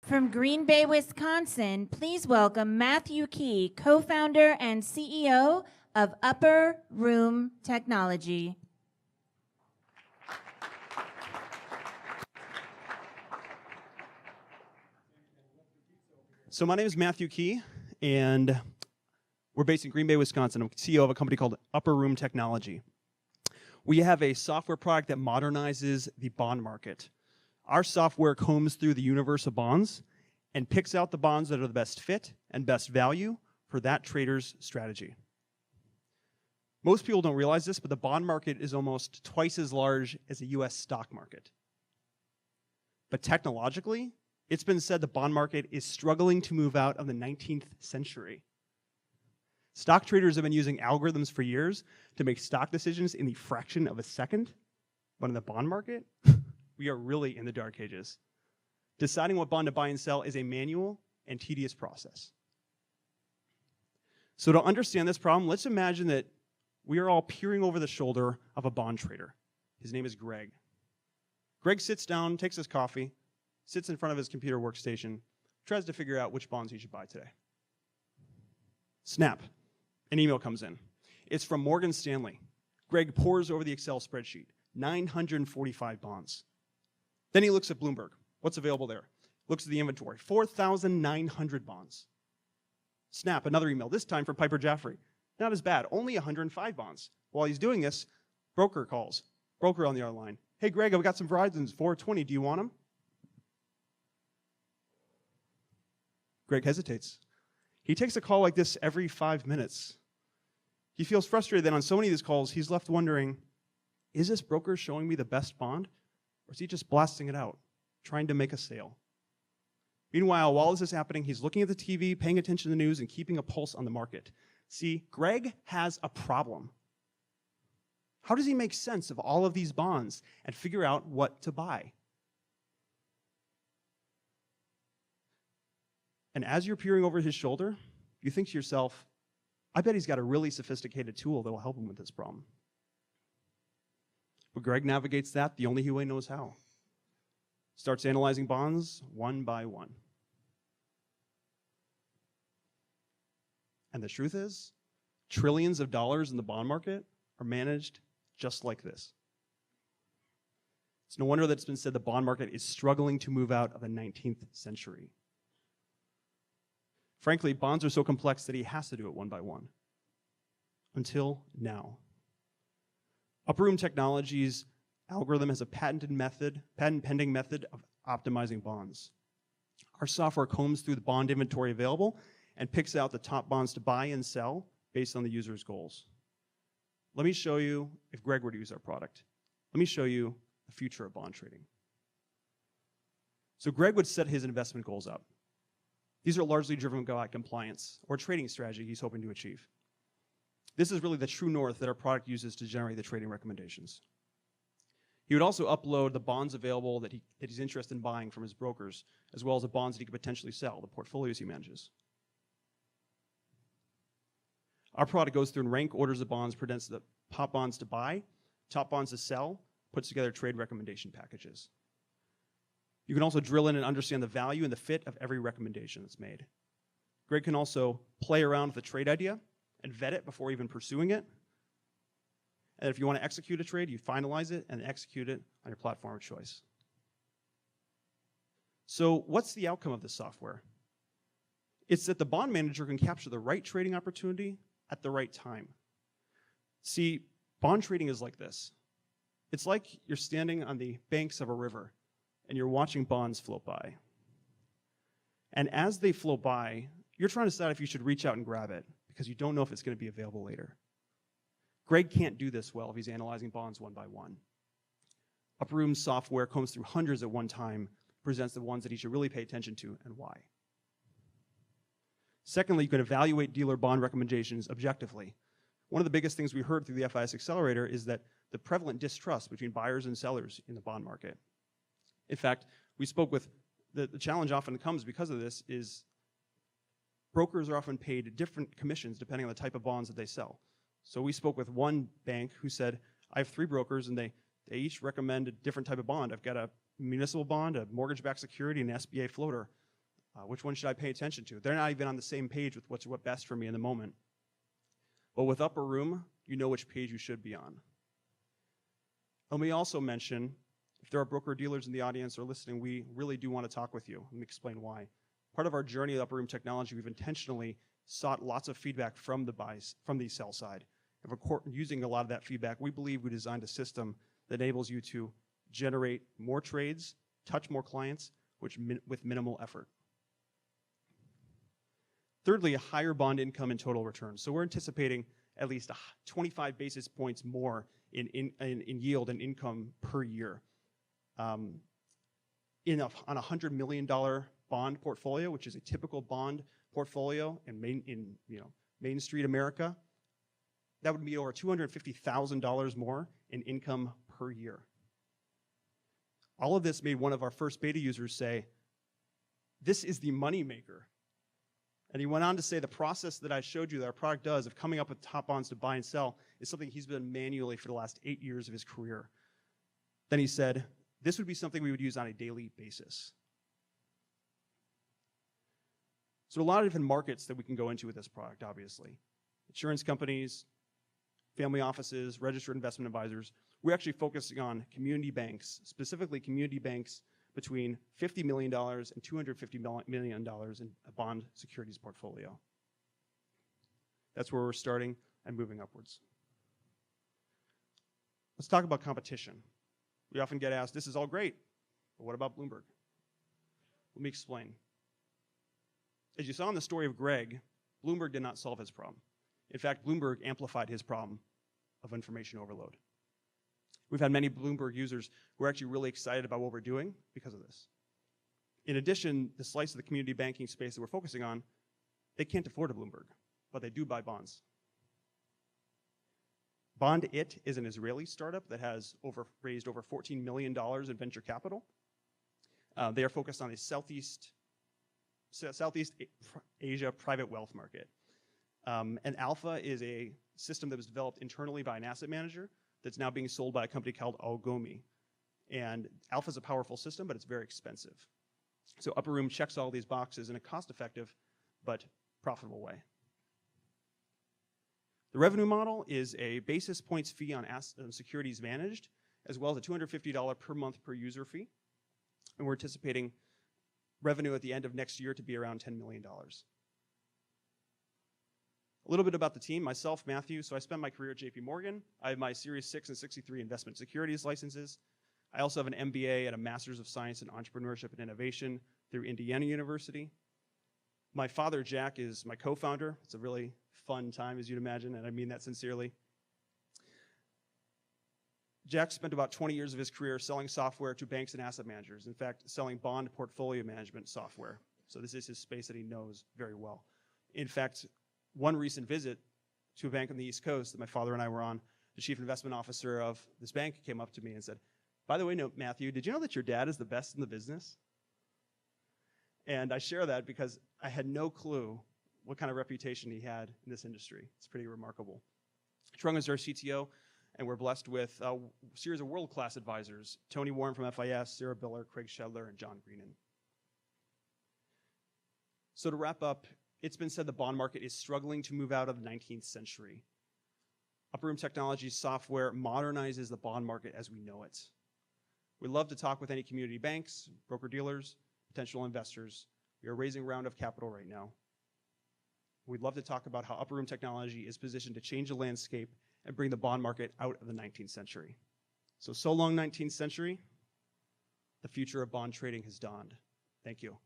From Green Bay, Wisconsin, please welcome Matthew Key, co-founder and CEO of UpperRoom Technology. So my name is Matthew Key, and we're based in Green Bay, Wisconsin. I'm CEO of a company called UpperRoom Technology. We have a software product that modernizes the bond market. Our software combs through the universe of bonds and picks out the bonds that are the best fit and best value for that trader's strategy. Most people don't realize this, but the bond market is almost twice as large as the US stock market. But technologically, it's been said the bond market is struggling to move out of the 19th century. Stock traders have been using algorithms for years to make stock decisions in the fraction of a second, but in the bond market, we are really in the dark ages. Deciding what bond to buy and sell is a manual and tedious process. So to understand this problem, let's imagine that we are all peering over the shoulder of a bond trader. His name is Greg. Greg sits down, takes his coffee, sits in front of his computer workstation, tries to figure out which bonds he should buy today. Snap, an email comes in. It's from Morgan Stanley. Greg pores over the Excel spreadsheet, 945 bonds. Then he looks at Bloomberg. What's available there? Looks at the inventory, 4,900 bonds. Snap, another email, this time from Piper Jaffray. Not as bad, only 105 bonds. While he's doing this, broker calls. Broker on the other line. Hey, Greg, I've got some Verizons, 420, do you want them? Greg hesitates. He takes a call like this every 5 minutes. He feels frustrated that on so many of these calls, he's left wondering, is this broker showing me the best bond? Or is he just blasting it out, trying to make a sale? Meanwhile, while this is happening, he's looking at the TV, paying attention to the news, and keeping a pulse on the market. See, Greg has a problem. How does he make sense of all of these bonds and figure out what to buy? And as you're peering over his shoulder, you think to yourself, I bet he's got a really sophisticated tool that will help him with this problem. But Greg navigates that the only way he knows how. Starts analyzing bonds one by one. And the truth is, trillions of dollars in the bond market are managed just like this. It's no wonder that it's been said the bond market is struggling to move out of the 19th century. Frankly, bonds are so complex that he has to do it one by one. Until now. UpperRoom Technology's algorithm has a patent-pending method of optimizing bonds. Our software combs through the bond inventory available and picks out the top bonds to buy and sell based on the user's goals. Let me show you, if Greg were to use our product, let me show you the future of bond trading. So Greg would set his investment goals up. These are largely driven by compliance or trading strategy he's hoping to achieve. This is really the true north that our product uses to generate the trading recommendations. He would also upload the bonds available that he's interested in buying from his brokers, as well as the bonds that he could potentially sell, the portfolios he manages. Our product goes through and rank orders of bonds, presents the top bonds to buy, top bonds to sell, puts together trade recommendation packages. You can also drill in and understand the value and the fit of every recommendation that's made. Greg can also play around with the trade idea and vet it before even pursuing it. And if you want to execute a trade, you finalize it and execute it on your platform of choice. So what's the outcome of this software? It's that the bond manager can capture the right trading opportunity at the right time. See, bond trading is like this. It's like you're standing on the banks of a river and you're watching bonds float by. And as they float by, you're trying to decide if you should reach out and grab it because you don't know if it's going to be available later. Greg can't do this well if he's analyzing bonds one by one. UpperRoom's software combs through hundreds at one time, presents the ones that he should really pay attention to and why. Secondly, you can evaluate dealer bond recommendations objectively. One of the biggest things we heard through the FIS Accelerator is that the prevalent distrust between buyers and sellers in the bond market. In fact, we spoke with, the challenge often comes because of this is brokers are often paid different commissions depending on the type of bonds that they sell. So we spoke with one bank who said, I have 3 brokers and they each recommend a different type of bond. I've got a municipal bond, a mortgage-backed security, and an SBA floater. Which one should I pay attention to? They're not even on the same page with what's best for me in the moment. But with UpperRoom, you know which page you should be on. Let me also mention, if there are broker-dealers in the audience or listening, we really do want to talk with you. Let me explain why. Part of our journey at UpperRoom Technology, we've intentionally sought lots of feedback from the sell side. And using a lot of that feedback, we believe we designed a system that enables you to generate more trades, touch more clients, with minimal effort. Thirdly, a higher bond income and total return. So we're anticipating at least 25 basis points more in yield and income per year. On a $100 million bond portfolio, which is a typical bond portfolio in Main Street America, that would be over $250,000 more in income per year. All of this made one of our first beta users say, "This is the money maker." And he went on to say the process that I showed you that our product does of coming up with top bonds to buy and sell is something he's been manually for the last 8 years of his career. Then he said, this would be something we would use on a daily basis. So a lot of different markets that we can go into with this product, obviously. Insurance companies, family offices, registered investment advisors. We're actually focusing on community banks, specifically community banks between $50 million and $250 million in a bond securities portfolio. That's where we're starting and moving upwards. Let's talk about competition. We often get asked, this is all great, but what about Bloomberg? Let me explain. As you saw in the story of Greg, Bloomberg did not solve his problem. In fact, Bloomberg amplified his problem of information overload. We've had many Bloomberg users who are actually really excited about what we're doing because of this. In addition, the slice of the community banking space that we're focusing on, they can't afford a Bloomberg, but they do buy bonds. BondIt is an Israeli startup that has raised over $14 million in venture capital. They are focused on a Southeast Asia private wealth market. And Alpha is a system that was developed internally by an asset manager that's now being sold by a company called Algomi. And Alpha is a powerful system, but it's very expensive. So UpperRoom checks all these boxes in a cost-effective but profitable way. The revenue model is a basis points fee on securities managed, as well as a $250 per month per user fee. And we're anticipating revenue at the end of next year to be around $10 million. A little bit about the team. Myself, Matthew. So I spent my career at JP Morgan. I have my Series 6 and 63 investment securities licenses. I also have an MBA and a Master's of Science in Entrepreneurship and Innovation through Indiana University. My father, Jack, is my co-founder. It's a really fun time, as you'd imagine, and I mean that sincerely. Jack spent about 20 years of his career selling software to banks and asset managers. In fact, selling bond portfolio management software. So this is his space that he knows very well. In fact, one recent visit to a bank on the East Coast that my father and I were on, the chief investment officer of this bank came up to me and said, "By the way, no, Matthew, did you know that your dad is the best in the business?" And I share that because I had no clue what kind of reputation he had in this industry. It's pretty remarkable. Trung is our CTO, and we're blessed with a series of world-class advisors, Tony Warren from FIS, Sarah Biller, Craig Shedler, and John Greenan. So to wrap up, it's been said the bond market is struggling to move out of the 19th century. UpperRoom Technology software modernizes the bond market as we know it. We'd love to talk with any community banks, broker-dealers, potential investors. We are raising a round of capital right now. We'd love to talk about how UpperRoom Technology is positioned to change the landscape and bring the bond market out of the 19th century. So long 19th century, the future of bond trading has dawned. Thank you.